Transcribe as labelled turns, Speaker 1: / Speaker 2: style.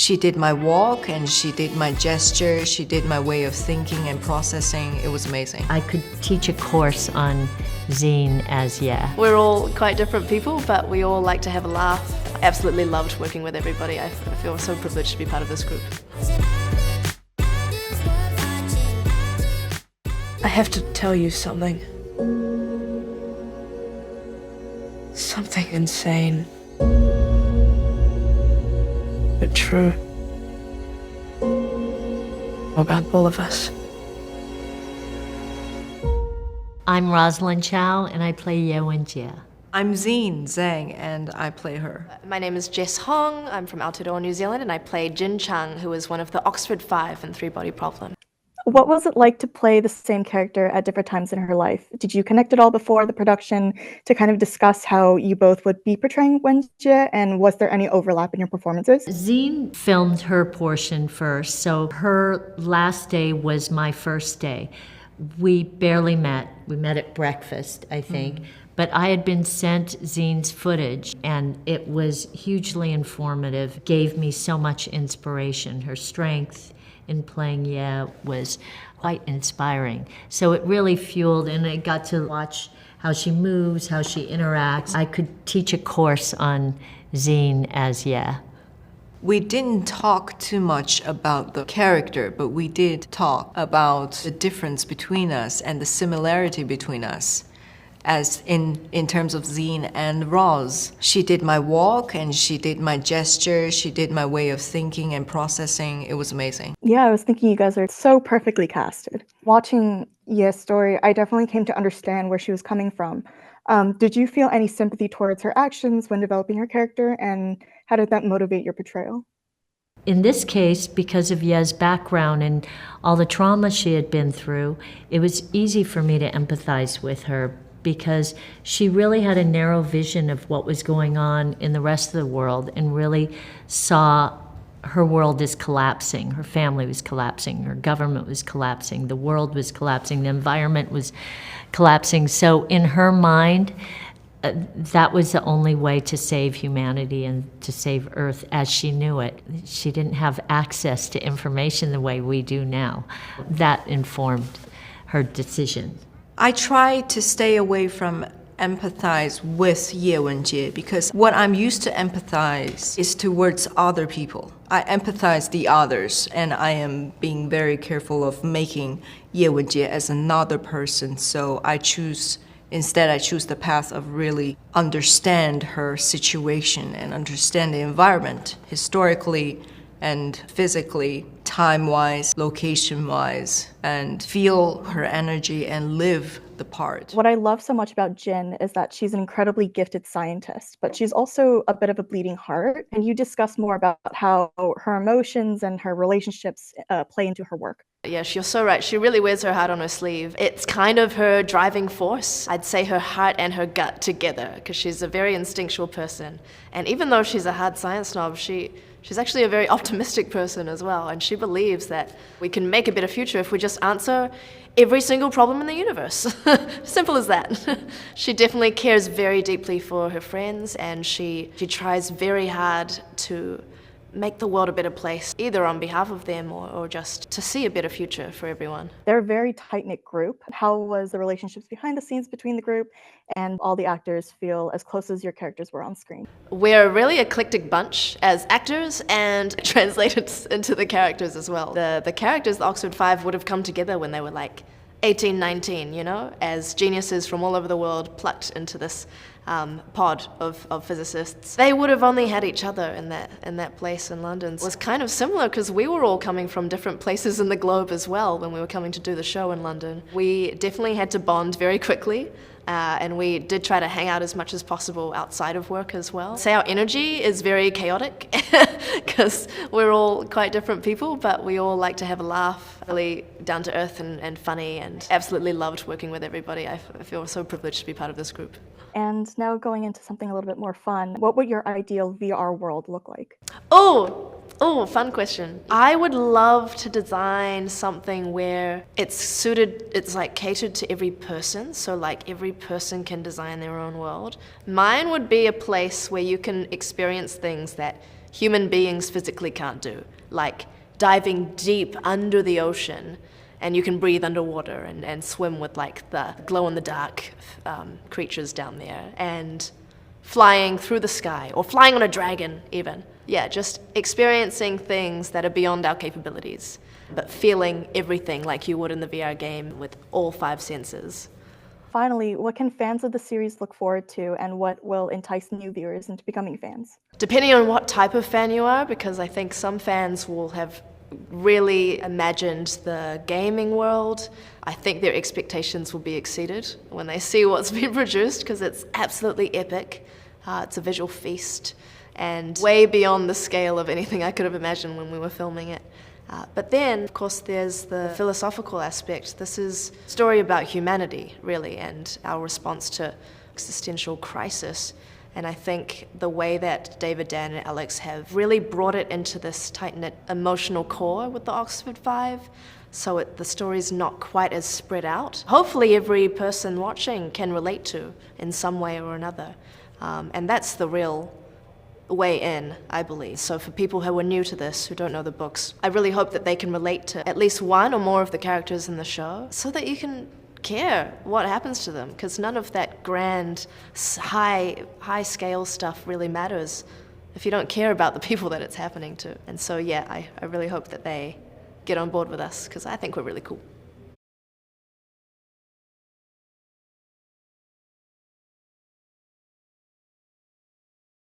Speaker 1: She did my walk and she did my gesture, she did my way of thinking and processing. It was amazing.
Speaker 2: I could teach a course on zine as yeah.
Speaker 3: We're all quite different people, but we all like to have a laugh. I absolutely loved working with everybody. I feel so privileged to be part of this group. I have to tell you something. Something insane. But true. About all of us.
Speaker 2: I'm Rosalind Chow, and I play Ye Wen-jie.
Speaker 1: I'm Zine Zhang and I play her.
Speaker 3: My name is Jess Hong. I'm from Aotearoa, New Zealand, and I play Jin Chang, who is one of the Oxford Five in Three Body Problem.
Speaker 4: What was it like to play the same character at different times in her life? Did you connect at all before the production to kind of discuss how you both would be portraying Wen-jie, and was there any overlap in your performances?
Speaker 2: Zine filmed her portion first, so her last day was my first day. We barely met. We met at breakfast, I think. But I had been sent Zine's footage, and it was hugely informative, gave me so much inspiration. Her strength in playing Ye was quite inspiring. So it really fueled, and I got to watch how she moves, how she interacts. I could teach a course on Zine as Ye.
Speaker 1: We didn't talk too much about the character, but we did talk about the difference between us and the similarity between us. As in terms of Zine and Roz. She did my walk and she did my gesture, she did my way of thinking and processing. It was amazing.
Speaker 4: Yeah, I was thinking you guys are so perfectly casted. Watching Ye's story, I definitely came to understand where she was coming from. Did you feel any sympathy towards her actions when developing her character, and how did that motivate your portrayal?
Speaker 2: In this case, because of Ye's background and all the trauma she had been through, it was easy for me to empathize with her, because she really had a narrow vision of what was going on in the rest of the world and really saw her world is collapsing. Her family was collapsing. Her government was collapsing. The world was collapsing. The environment was collapsing. So in her mind, that was the only way to save humanity and to save Earth as she knew it. She didn't have access to information the way we do now. That informed her decision.
Speaker 1: I try to stay away from empathize with Ye Wen-jie because what I'm used to empathize is towards other people. I empathize the others, and I am being very careful of making Ye Wen-jie as another person. So instead I choose the path of really understand her situation and understand the environment historically and physically, time-wise, location-wise, and feel her energy and live the part.
Speaker 4: What I love so much about Jin is that she's an incredibly gifted scientist, but she's also a bit of a bleeding heart, and you discuss more about how her emotions and her relationships play into her work.
Speaker 3: Yes, you're so right. She really wears her heart on her sleeve. It's kind of her driving force. I'd say her heart and her gut together, because she's a very instinctual person. And even though she's a hard science snob, she's actually a very optimistic person as well, and she believes that we can make a better future if we just answer every single problem in the universe. Simple as that. She definitely cares very deeply for her friends, and she tries very hard to make the world a better place, either on behalf of them or just to see a better future for everyone.
Speaker 4: They're a very tight-knit group. How was the relationships behind the scenes between the group, and all the actors feel as close as your characters were on screen?
Speaker 3: We're a really eclectic bunch as actors and translated into the characters as well. The characters, the Oxford Five, would have come together when they were like 18, 19, as geniuses from all over the world plucked into this pod of physicists. They would have only had each other in that place in London. It was kind of similar because we were all coming from different places in the globe as well when we were coming to do the show in London. We definitely had to bond very quickly. And we did try to hang out as much as possible outside of work as well. I'd say our energy is very chaotic because we're all quite different people, but we all like to have a laugh, really down to earth and funny, and absolutely loved working with everybody. I feel so privileged to be part of this group.
Speaker 4: And now going into something a little bit more fun, what would your ideal VR world look like?
Speaker 3: Oh, fun question. I would love to design something where it's like catered to every person, so like every person can design their own world. Mine would be a place where you can experience things that human beings physically can't do, like diving deep under the ocean, and you can breathe underwater and swim with like the glow-in-the-dark creatures down there, and flying through the sky, or flying on a dragon even. Yeah, just experiencing things that are beyond our capabilities, but feeling everything like you would in the VR game with all 5 senses.
Speaker 4: Finally, what can fans of the series look forward to, and what will entice new viewers into becoming fans?
Speaker 3: Depending on what type of fan you are, because I think some fans will have really imagined the gaming world, I think their expectations will be exceeded when they see what's been produced, because it's absolutely epic. It's a visual feast, and way beyond the scale of anything I could have imagined when we were filming it. But then, of course, there's the philosophical aspect. This is a story about humanity, really, and our response to existential crisis. And I think the way that David, Dan, and Alex have really brought it into this tight-knit emotional core with the Oxford Five, so the story's not quite as spread out. Hopefully every person watching can relate to in some way or another. And that's the real way in, I believe. So for people who are new to this, who don't know the books, I really hope that they can relate to at least one or more of the characters in the show, so that you can care what happens to them, because none of that grand, high scale stuff really matters if you don't care about the people that it's happening to. And so yeah, I really hope that they get on board with us, because I think we're really cool.